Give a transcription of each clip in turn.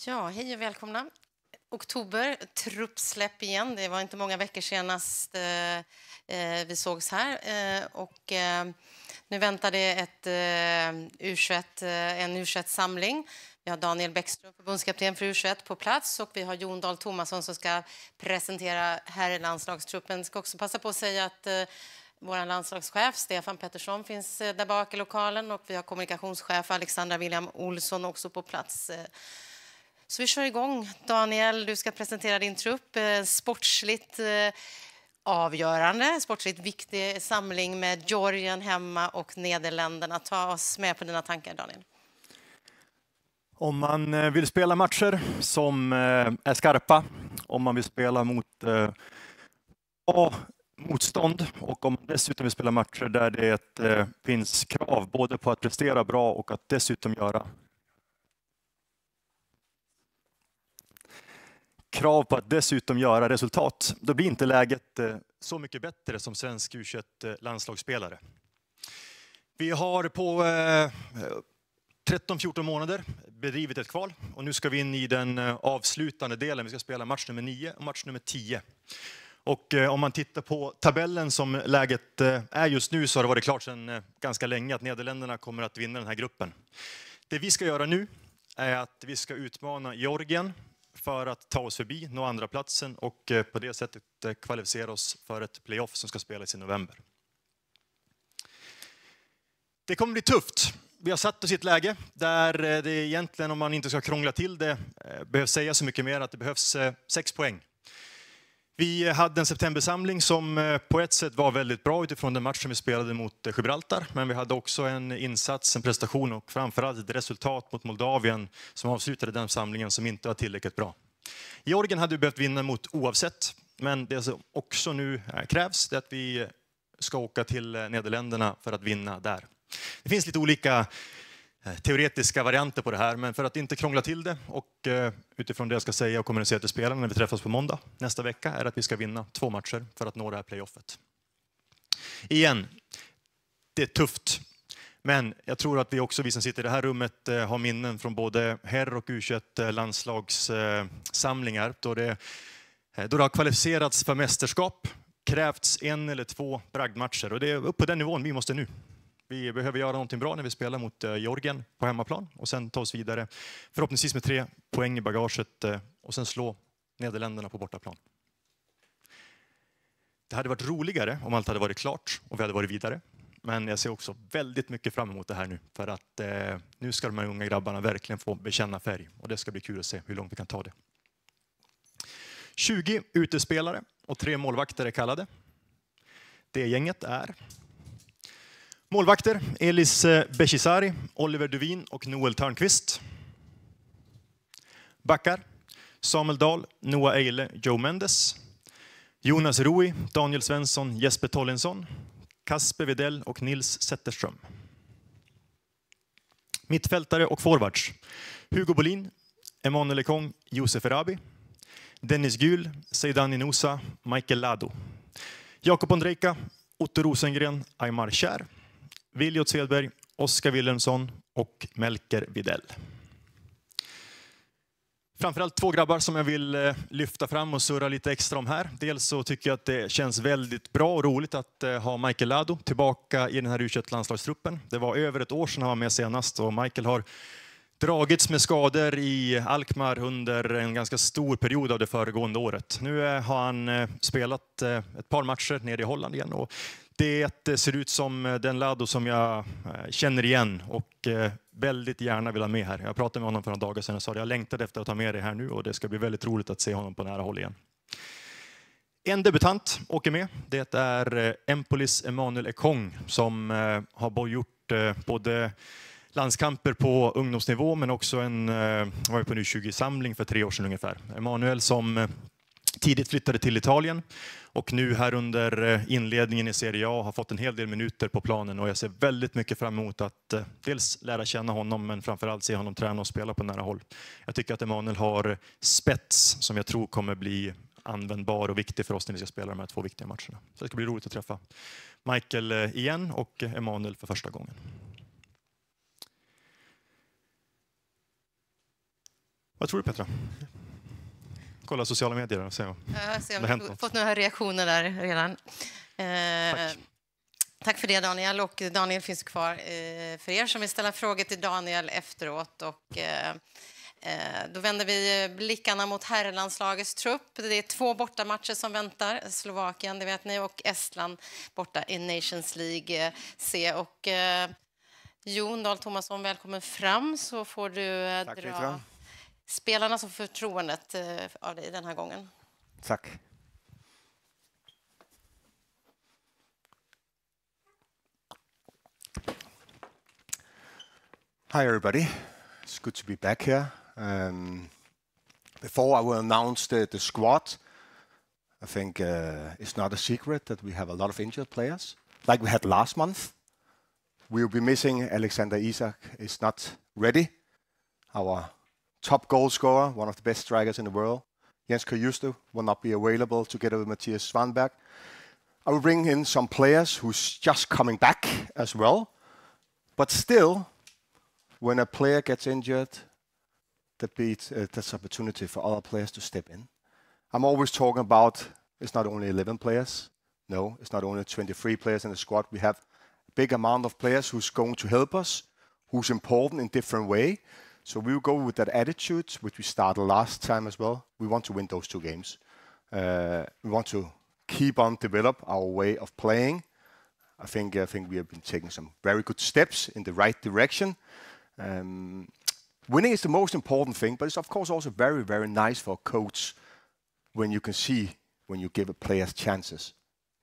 Ja, hej och välkomna. Oktober, truppsläpp igen. Det var inte många veckor senast vi sågs här. Nu väntar det en U21-samling. Vi har Daniel Bäckström, förbundskapten för U21, på plats och vi har Jon Dahl Tomasson som ska presentera herrlandslagstruppen. Jag ska också passa på att säga att vår landslagschef Stefan Pettersson finns där bak i lokalen och vi har kommunikationschef Alexandra William Olsson också på plats. Så vi kör igång. Daniel, du ska presentera din trupp. Sportsligt avgörande, sportsligt viktig samling med Georgien hemma och Nederländerna. Ta oss med på dina tankar, Daniel. Om man vill spela matcher som är skarpa, om man vill spela mot motstånd och om man dessutom vill spela matcher där det finns krav både på att prestera bra och att dessutom göra resultat, då blir inte läget så mycket bättre som svensk U21-landslagsspelare. Vi har på 13-14 månader bedrivit ett kval och nu ska vi in i den avslutande delen. Vi ska spela match nummer 9 och match nummer 10. Och om man tittar på tabellen som läget är just nu så har det varit klart sedan ganska länge att Nederländerna kommer att vinna den här gruppen. Det vi ska göra nu är att vi ska utmana Georgien för att ta oss förbi, nå andra platsen och på det sättet kvalificera oss för ett playoff som ska spelas i november. Det kommer bli tufft. Vi har satt oss i ett läge där det egentligen, om man inte ska krångla till det, behövs säga så mycket mer att det behövs 6 poäng. Vi hade en septembersamling som på ett sätt var väldigt bra utifrån den matchen vi spelade mot Gibraltar. Men vi hade också en insats, en prestation och framförallt ett resultat mot Moldavien som avslutade den samlingen som inte var tillräckligt bra. Georgien hade behövt vinna mot oavsett. Men det som också nu krävs är att vi ska åka till Nederländerna för att vinna där. Det finns lite olika teoretiska varianter på det här, men för att inte krångla till det och utifrån det jag ska säga och kommunicera till spelarna när vi träffas på måndag nästa vecka är att vi ska vinna 2 matcher för att nå det här playoffet. Igen, det är tufft, men jag tror att vi som sitter i det här rummet har minnen från både herr- och U21-landslagssamlingar då det har kvalificerats för mästerskap, krävts 1 eller 2 bragdmatcher och det är upp på den nivån vi måste nu. Vi behöver göra någonting bra när vi spelar mot Georgien på hemmaplan och sen ta oss vidare förhoppningsvis med 3 poäng i bagaget och sen slå Nederländerna på bortaplan. Det hade varit roligare om allt hade varit klart och vi hade varit vidare. Men jag ser också väldigt mycket fram emot det här nu för att nu ska de här unga grabbarna verkligen få bekänna färg och det ska bli kul att se hur långt vi kan ta det. 20 utespelare och 3 målvakter är kallade. Det gänget är målvakter: Elis Bechisari, Oliver Duvin och Noel Törnqvist. Backar: Samuel Dahl, Noah Eile, Joe Mendes. Jonas Rui, Daniel Svensson, Jesper Tollinsson. Kasper Videll och Nils Zetterström. Mittfältare och forwards: Hugo Bolin, Emanuel Ekong, Josef Erabi. Dennis Gül, Seidan Inusa, Michael Lado. Jakob Ondrejka, Otto Rosengren, Aymar Kjær. Viljot Svedberg, Oskar Wilhelmsson och Melker Videll. Framförallt 2 grabbar som jag vill lyfta fram och surra lite extra om här. Dels så tycker jag att det känns väldigt bra och roligt att ha Michael Lado tillbaka i den här U21-landslagstruppen. Det var över ett år sedan han var med senast och Michael har dragits med skador i Alkmaar under en ganska stor period av det föregående året. Nu har han spelat ett par matcher nere i Holland igen och det ser ut som den Lado som jag känner igen och väldigt gärna vill ha med här. Jag pratade med honom för några dagar sedan och sa att jag längtade efter att ha med det här nu och det ska bli väldigt roligt att se honom på nära håll igen. En debutant åker med. Det är Empolis Emanuel Ekong som har gjort både landskamper på ungdomsnivå men också var på en U20-samling för 3 år sedan ungefär. Emanuel som tidigt flyttade till Italien och nu här under inledningen i Serie A har fått en hel del minuter på planen och jag ser väldigt mycket fram emot att dels lära känna honom men framförallt se honom träna och spela på nära håll. Jag tycker att Emanuel har spets som jag tror kommer bli användbar och viktig för oss när vi ska spela de här 2 viktiga matcherna. Så det ska bli roligt att träffa Michael igen och Emanuel för första gången. Vad tror du, Petra? Kolla sociala medier och se om det har hänt något. Fått några reaktioner där redan. Tack för det, Daniel. Och Daniel finns kvar för er som vill ställa frågor till Daniel efteråt. Och då vänder vi blickarna mot herrlandslagets trupp. Det är 2 bortamatcher som väntar. Slovakien, det vet ni, och Estland borta i Nations League C. Och Jon Dahl Tomasson, välkommen fram, så får du Tack, dra Petra. spelarna som förtroendet av dig den här gången. Tack. Hi everybody, it's good to be back here. Before I will announce the squad, I think it's not a secret that we have a lot of injured players, like we had last month. We'll be missing Alexander Isak, is not ready. Our top goal scorer, one of the best strikers in the world, Jens Kajusto, will not be available together with Mathias Svanberg. I will bring in some players who's just coming back as well, but still, when a player gets injured, that's opportunity for other players to step in. I'm always talking about it's not only 11 players. No, it's not only 23 players in the squad. We have a big amount of players who's going to help us, who's important in different way. So we will go with that attitude, which we started last time as well. We want to win those 2 games. We want to keep on develop our way of playing. I think we have been taking some very good steps in the right direction. Winning is the most important thing, but it's of course also very, very nice for a coach when you can see, when you give a players chances,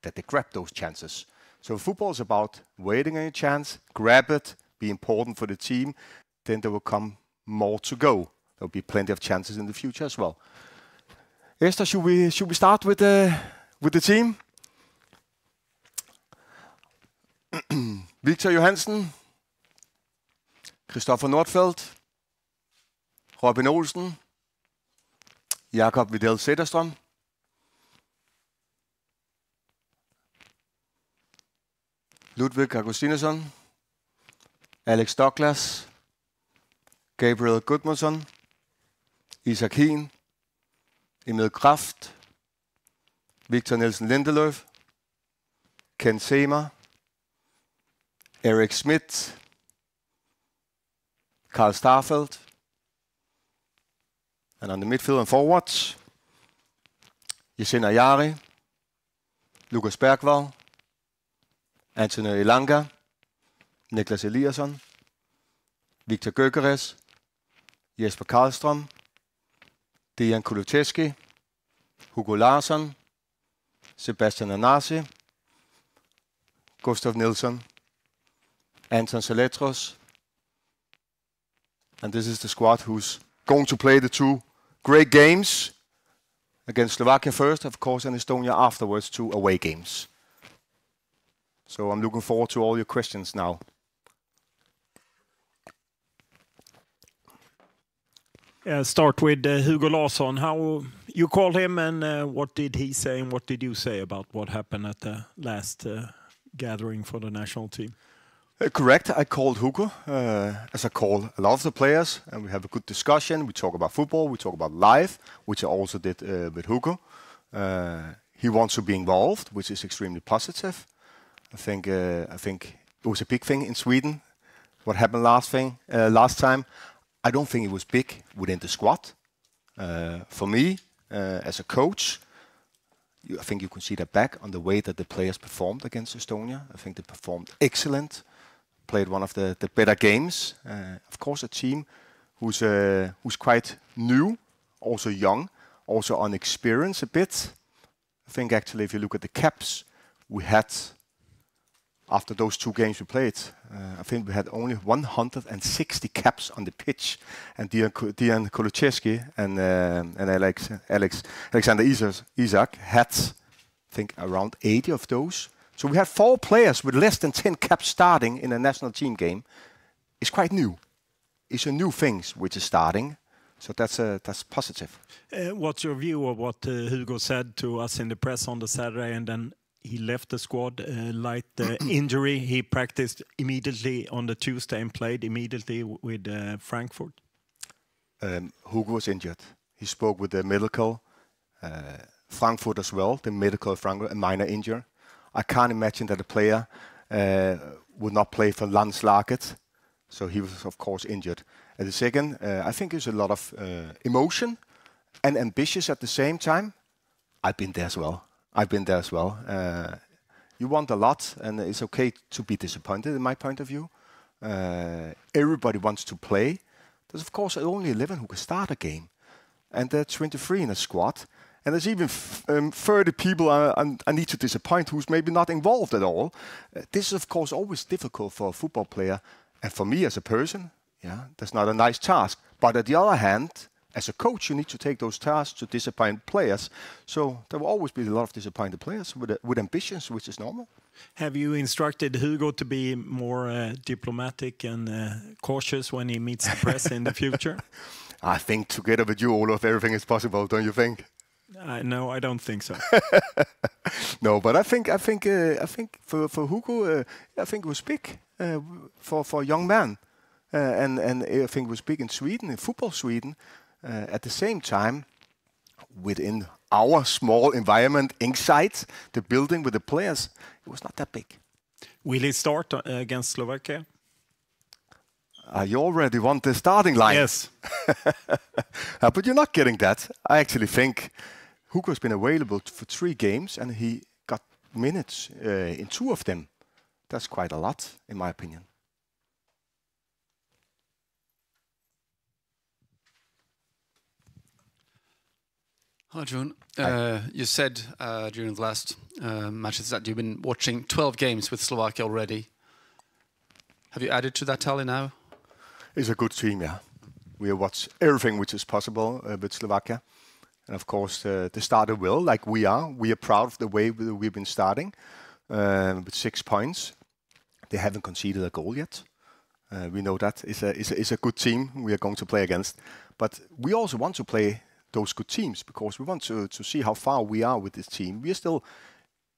that they grab those chances. So football is about waiting on your chance, grab it, be important for the team, then there will come more to go. There will be plenty of chances in the future as well. Esther, should we start with the team? Victor Johansen, Christoffer Nordfeldt, Robin Olsen, Jakob Vidal Zetterström, Ludvig Augustinsson, Alex Douglas, Gabriel Gudmundsson, Isak Hien, Emil Kraft, Victor Nielsen Lindelöf, Ken Semer, Erik Schmidt, Karl Starfelt, and on the midfield and forwards, Yasin Ayari, Lukas Bergvall, Anthony Elanga, Niklas Eliasson, Victor Gyökeres, Jesper Karlström, Dejan Kulusevski, Hugo Larsson, Sebastian Anasi, Gustav Nilsson, Anton Saletros, and this is the squad who's going to play the 2 great games against Slovakia first, of course, and Estonia afterwards, 2 away games. So I'm looking forward to all your questions now. Start with Hugo Larsson. How you called him, and what did he say, and what did you say about what happened at the last gathering for the national team? Correct. I called Hugo, as I call a lot of the players, and we have a good discussion. We talk about football, we talk about life, which I also did with Hugo. He wants to be involved, which is extremely positive. I think it was a big thing in Sweden. What happened last time? I don't think it was big within the squad. For me, as a coach, I think you can see that back on the way that the players performed against Estonia. I think they performed excellent. Played one of the better games. Of course, a team who's quite new, also young, also unexperienced a bit. I think actually, if you look at the caps we had after those 2 games we played, I think we had only 160 caps on the pitch, and Dejan Kulusevski and Alexander Isak had, I think, around 80 of those. So we had 4 players with less than 10 caps starting in a national team game. It's quite new. It's a new thing which is starting. So that's positive. What's your view of what Hugo said to us in the press on the Saturday, and then he left the squad, light injury. He practiced immediately on the Tuesday and played immediately with Frankfurt. Hugo was injured. He spoke with the medical, Frankfurt as well, the medical of Frankfurt, a minor injury. I can't imagine that a player would not play for Landslaget. So he was, of course, injured. And the second, I think there's a lot of emotion and ambitious at the same time. I've been there as well. You want a lot, and it's okay to be disappointed, in my point of view. Everybody wants to play. There's, of course, only 11 who can start a game. And there are 23 in a squad. And there's even 30 people I need to disappoint who's maybe not involved at all. This is, of course, always difficult for a football player. And for me as a person, that's not a nice task. But on the other hand, as a coach, you need to take those tasks to disappoint players. So there will always be a lot of disappointed players with ambitions, which is normal. Have you instructed Hugo to be more diplomatic and cautious when he meets the press in the future? I think together with you, Olof, everything is possible, don't you think? No, I don't think so. No, but I think for Hugo, I think it was big for a young man, and I think it was big in Sweden, in football Sweden. At the same time, within our small environment inside the building with the players, it was not that big. Will he start against Slovakia? You already want the starting line. Yes. But you're not getting that. I actually think Hugo's been available for 3 games and he got minutes in 2 of them. That's quite a lot, in my opinion. Hi, June. You said during the last matches that you've been watching 12 games with Slovakia already. Have you added to that tally now? It's a good team, yeah. We watch everything which is possible with Slovakia. And of course, they started well, like we are. We are proud of the way we've been starting with 6 points. They haven't conceded a goal yet. We know that it's a good team we are going to play against. But we also want to play those good teams because we want to see how far we are with this team. We are still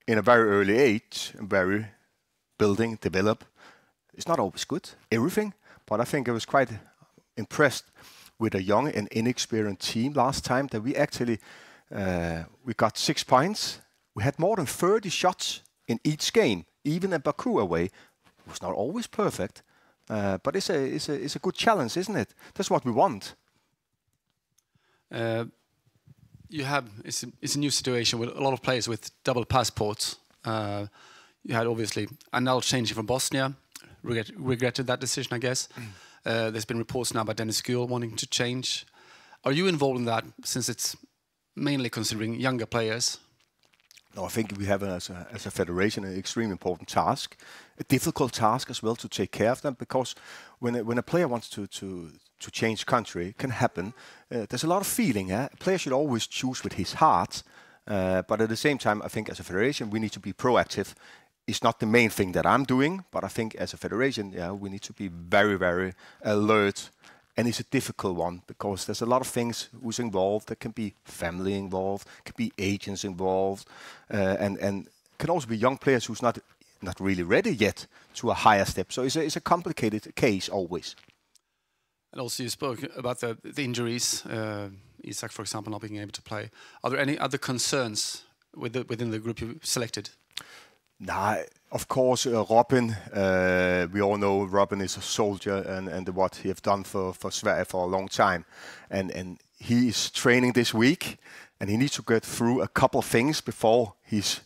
in a very early age, very building, develop. It's not always good, everything, but I think I was quite impressed with a young and inexperienced team last time that we actually we got 6 points. We had more than 30 shots in each game, even in Baku away. It was not always perfect, but it's a good challenge, isn't it? That's what we want. It's a new situation with a lot of players with double passports. You had obviously Anel changing from Bosnia, regretted that decision, I guess. There's been reports now about Dennis Gül wanting to change. Are you involved in that since it's mainly considering younger players? No, I think we have as a federation an extremely important task, a difficult task as well to take care of them because when a player wants to change country, it can happen. There's a lot of feeling. A player should always choose with his heart, but at the same time, I think as a federation we need to be proactive. It's not the main thing that I'm doing, but I think as a federation, we need to be very, very alert. And it's a difficult one because there's a lot of things who's involved. There can be family involved, can be agents involved, and can also be young players who's not really ready yet to a higher step. So it's a complicated case always. And also you spoke about the injuries, Isak, for example, not being able to play. Are there any other concerns within the group you selected? Nah, of course, Robin, we all know Robin is a soldier and what he have done for Sverige for a long time. And he is training this week and he needs to get through a couple of things before he's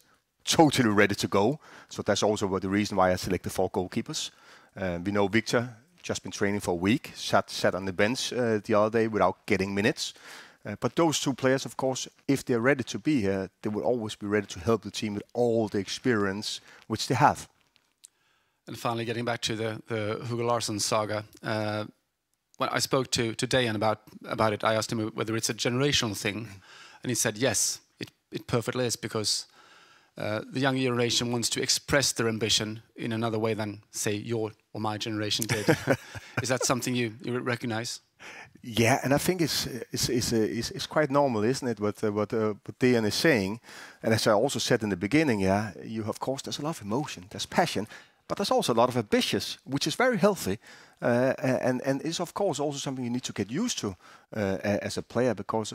totally ready to go. So that's also the reason why I selected 4 goalkeepers. We know Victor just been training for a week, sat on the bench the other day without getting minutes. But those 2 players, of course, if they're ready to be here, they will always be ready to help the team with all the experience which they have. And finally, getting back to the Hugo Larsson saga, when I spoke to Dejan about it, I asked him whether it's a generational thing, and he said yes, it perfectly is, because the younger generation wants to express their ambition in another way than, say, your or my generation did. Is that something you recognize? Yeah, and I think it's quite normal, isn't it? What Dejan is saying, and as I also said in the beginning, of course, there's a lot of emotion, there's passion. but there's also a lot of ambitious, which is very healthy, and is of course also something you need to get used to as a player, because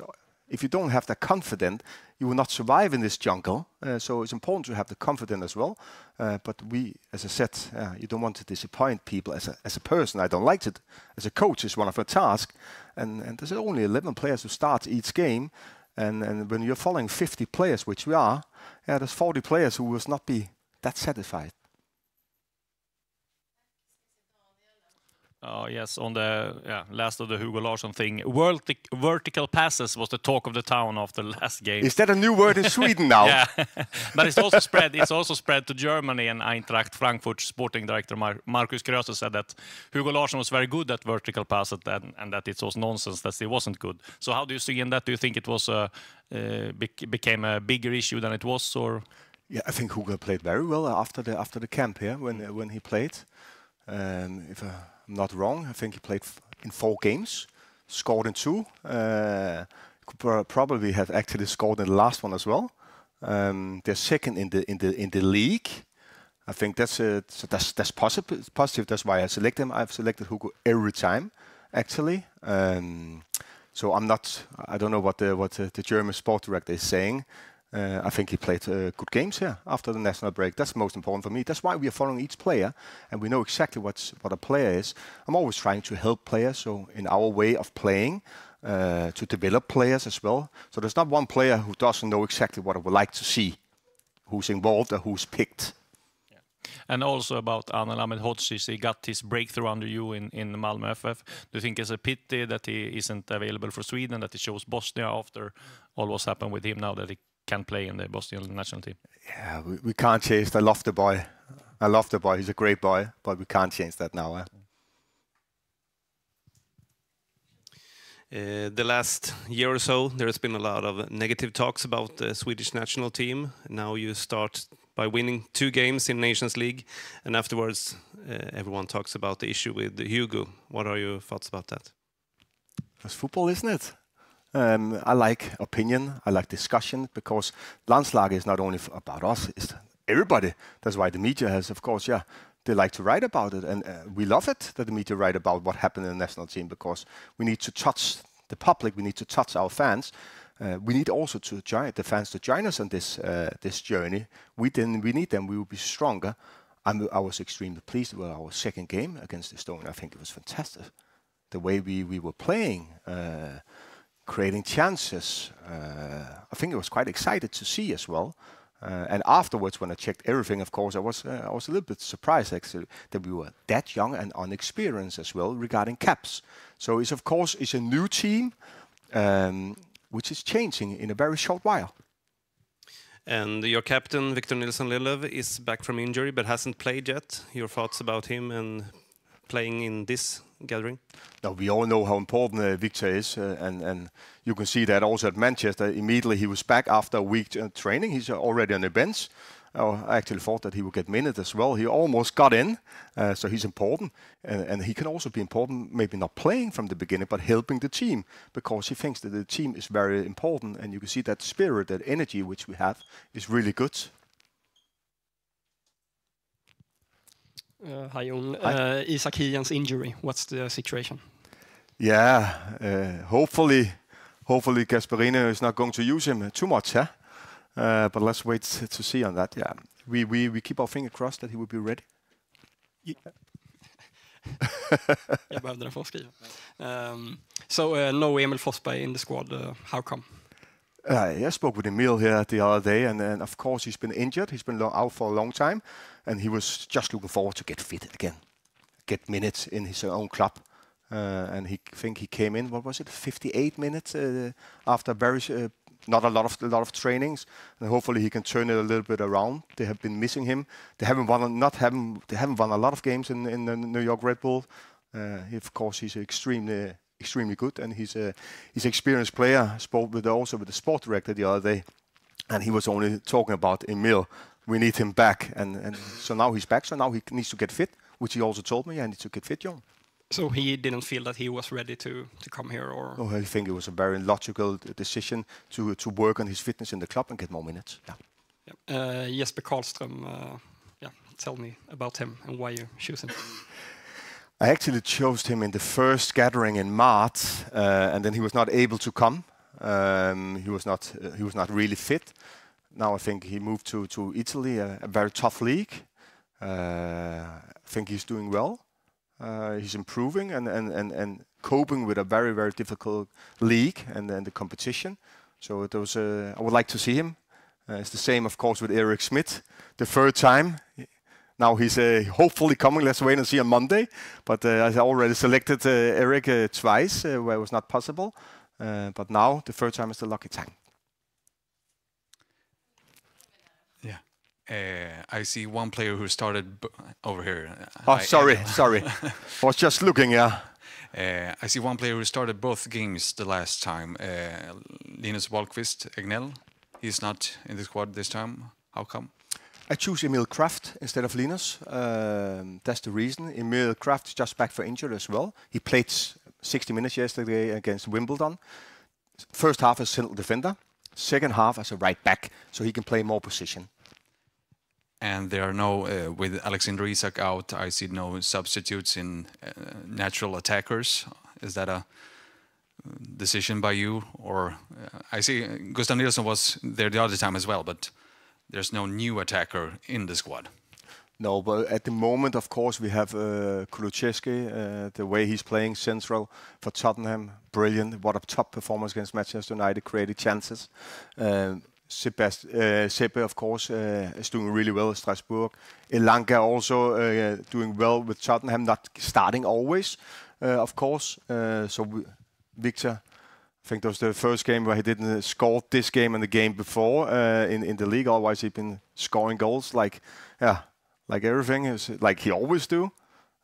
if you don't have that confidence, you will not survive in this jungle. So it's important to have the confidence as well. But we, as I said, you don't want to disappoint people as a person. I don't like it. As a coach, it's one of our tasks. And there's only 11 players who start each game. And when you're following 50 players, which we are, there's 40 players who will not be that satisfied. Yes, on the last of the Hugo Larsson thing, vertical passes was the talk of the town after the last game. Is that a new word in Sweden now? Yeah, but it's also spread. It's also spread to Germany, and Eintracht Frankfurt sporting director Markus Kröse said that Hugo Larsson was very good at vertical passes, and that it was nonsense that he wasn't good. So how do you see in that? Do you think it was became a bigger issue than it was, or? Yeah, I think Hugo played very well after the camp here when he played. If I'm not wrong, I think he played in 4 games, scored in 2. Could probably have actually scored in the last one as well. They're second in the league. I think that's positive. That's why I select him. I've selected Hugo every time, actually. So I don't know what the German sport director is saying. I think he played good games here after the national break. That's most important for me. That's why we are following each player, and we know exactly what a player is. I'm always trying to help players, so in our way of playing, to develop players as well. So there's not one player who doesn't know exactly what I would like to see, who's involved or who's picked. Yeah. And also about Anel Ahmedhodzic, he got his breakthrough under you in Malmö FF. Do you think it's a pity that he isn't available for Sweden, that he chose Bosnia after all what's happened with him now that he can play in the Bosnian national team? Yeah, we can't change. I love the boy. He's a great boy, but we can't change that now. The last year or so, there has been a lot of negative talks about the Swedish national team. Now you start by winning 2 games in Nations League, and afterwards everyone talks about the issue with Hugo. What are your thoughts about that? That's football, isn't it? I like opinion, I like discussion, because landslaget is not only about us, it's everybody. That's why the media has, of course, they like to write about it, and we love it that the media write about what happened in the national team, because we need to touch the public, we need to touch our fans. We need also to join the fans to join us on this journey. We need them. We will be stronger. I was extremely pleased with our second game against Estonia. I think it was fantastic, the way we were playing. Creating chances. I think I was quite excited to see as well. And afterwards, when I checked everything, of course, I was a little bit surprised actually that we were that young and unexperienced as well regarding caps. So it's a new team, which is changing in a very short while. And your captain, Victor Nilsson Lillev, is back from injury but hasn't played yet. Your thoughts about him and playing in this gathering? Now, we all know how important Victor is, and you can see that also at Manchester. Immediately he was back after a week training. He's already on the bench. I actually thought that he would get minutes as well. He almost got in, so he's important. And he can also be important, maybe not playing from the beginning, but helping the team, because he thinks that the team is very important. And you can see that spirit, that energy which we have is really good. Hi, Jon. Isak Hien's injury, what's the situation? Yeah, hopefully Gasparino is not going to use him too much, huh? But let's wait to see on that. Yeah, we keep our finger crossed that he will be ready. Jag behövde den för att skriva. So no Emil Forsberg in the squad. How come? I spoke with Emil here the other day, and of course he's been injured. He's been out for a long time, and he was just looking forward to get fit again, get minutes in his own club. And he came in. What was it? 58 minutes after not a lot of trainings, and hopefully he can turn it a little bit around. They have been missing him. They haven't won a lot of games in the New York Red Bull. Of course, he's extremely good, and he's an experienced player. I spoke also with the sport director the other day, and he was only talking about Emil. We need him back, and so now he's back. So now he needs to get fit, which he also told me. I need to get fit, Jon. So he didn't feel that he was ready to come here, or? Oh, I think it was a very logical decision to work on his fitness in the club and get more minutes. Yeah. Jesper Karlström, tell me about him and why you choose him. I actually chose him in the first gathering in March, and then he was not able to come. He was not really fit. Now I think he moved to Italy, a very tough league. I think he's doing well. He's improving and coping with a very, very difficult league and the competition. So it was, I would like to see him. It's the same, of course, with Erik Schmidt. The third time. Now he's hopefully coming. Let's wait and see on Monday. But I already selected Erik twice where it was not possible. But now the third time is the lucky time. Yeah. I see one player who started over here. Sorry. I was just looking, yeah. I see one player who started both games the last time. Linus Wahlqvist Egnell. He's not in the squad this time. How come? I choose Emil Kraft instead of Linus. That's the reason. Emil Kraft is just back for injury as well. He played 60 minutes yesterday against Wimbledon. First half as central defender. Second half as a right back, so he can play more position. And there are no, with Alexander Isak out, I see no substitutes in natural attackers. Is that a decision by you? Or I see Gustav Nilsson was there the other time as well, but there's no new attacker in the squad. No, but at the moment, of course, we have Kulusevski, the way he's playing central for Tottenham. Brilliant. What a top performance against Manchester United, created chances. Seppe, of course, is doing really well at Strasbourg. Elanga also doing well with Tottenham, not starting always, of course. Victor, I think that was the first game where he didn't score this game and the game before in the league. Otherwise, he'd been scoring goals like everything, is like he always do.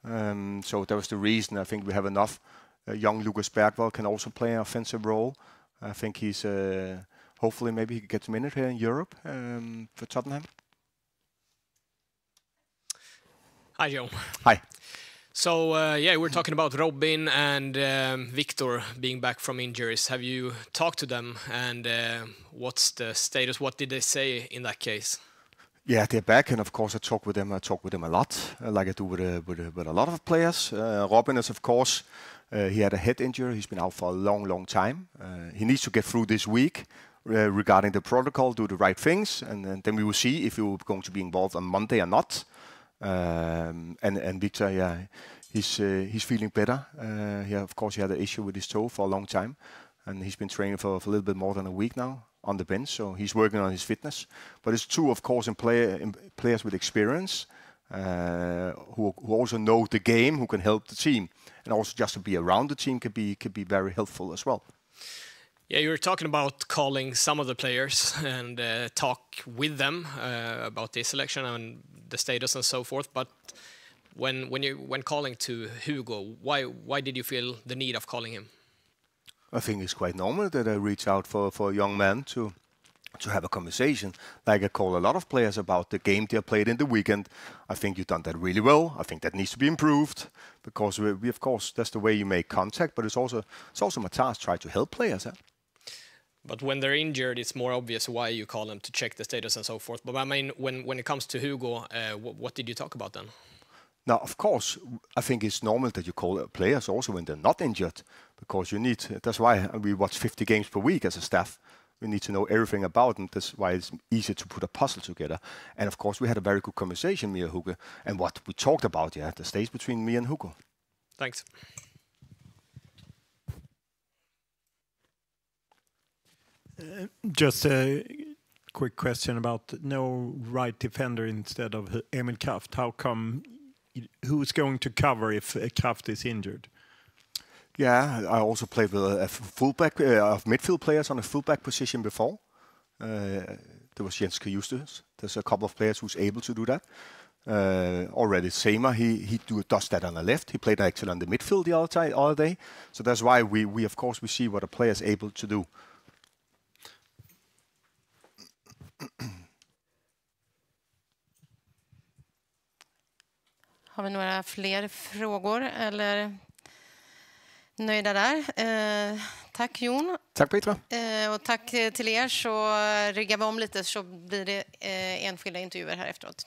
So that was the reason. I think we have enough. Young Lucas Bergvall can also play an offensive role. I think he's... hopefully, maybe he gets a minute here in Europe for Tottenham. Hi, Joe. Hi. So, we're talking about Robin and Victor being back from injuries. Have you talked to them, and what's the status? What did they say in that case? Yeah, they're back, and of course I talk with them a lot, like I do with a lot of players. Robin is, of course, he had a head injury. He's been out for a long time. He needs to get through this week. Regarding the protocol, do the right things, and then we will see if he will be going to be involved on Monday or not. And Victor, yeah, he's feeling better. Of course, he had an issue with his toe for a long time, and he's been training for a little bit more than a week now on the bench. So he's working on his fitness. But it's two, of course, in players with experience who also know the game, who can help the team, and also just to be around the team could be very helpful as well. Yeah, you were talking about calling some of the players and talk with them about the selection and the status and so forth. But when calling to Hugo, why did you feel the need of calling him? I think it's quite normal that I reach out for a young man to have a conversation. Like I call a lot of players about the game they played in the weekend. I think you've done that really well. I think that needs to be improved because we of course, that's the way you make contact. But it's also my task to try to help players. But when they're injured, it's more obvious why you call them to check the status and so forth. But I mean, when it comes to Hugo, what did you talk about then? Now, of course, I think it's normal that you call players also when they're not injured, because you need. That's why we watch 50 games per week as a staff. We need to know everything about them. That's why it's easier to put a puzzle together. And of course, we had a very good conversation, me and Hugo, and what we talked about. Yeah, the stays between me and Hugo. Thanks. Just a quick question about no right defender instead of Emil Kraft. How come? Who's going to cover if Kraft is injured? Yeah, I also played with a fullback of midfield players on a fullback position before. There was Jens Kajustus. There's a couple of players who's able to do that. Already Seymour, he does that on the left. He played actually on the midfield the other day. So that's why we of course we see what a player is able to do. Har vi några fler frågor eller nöjda där? Tack Jon. Tack Petra. Och tack till er, så riggar vi om lite så blir det enskilda intervjuer här efteråt.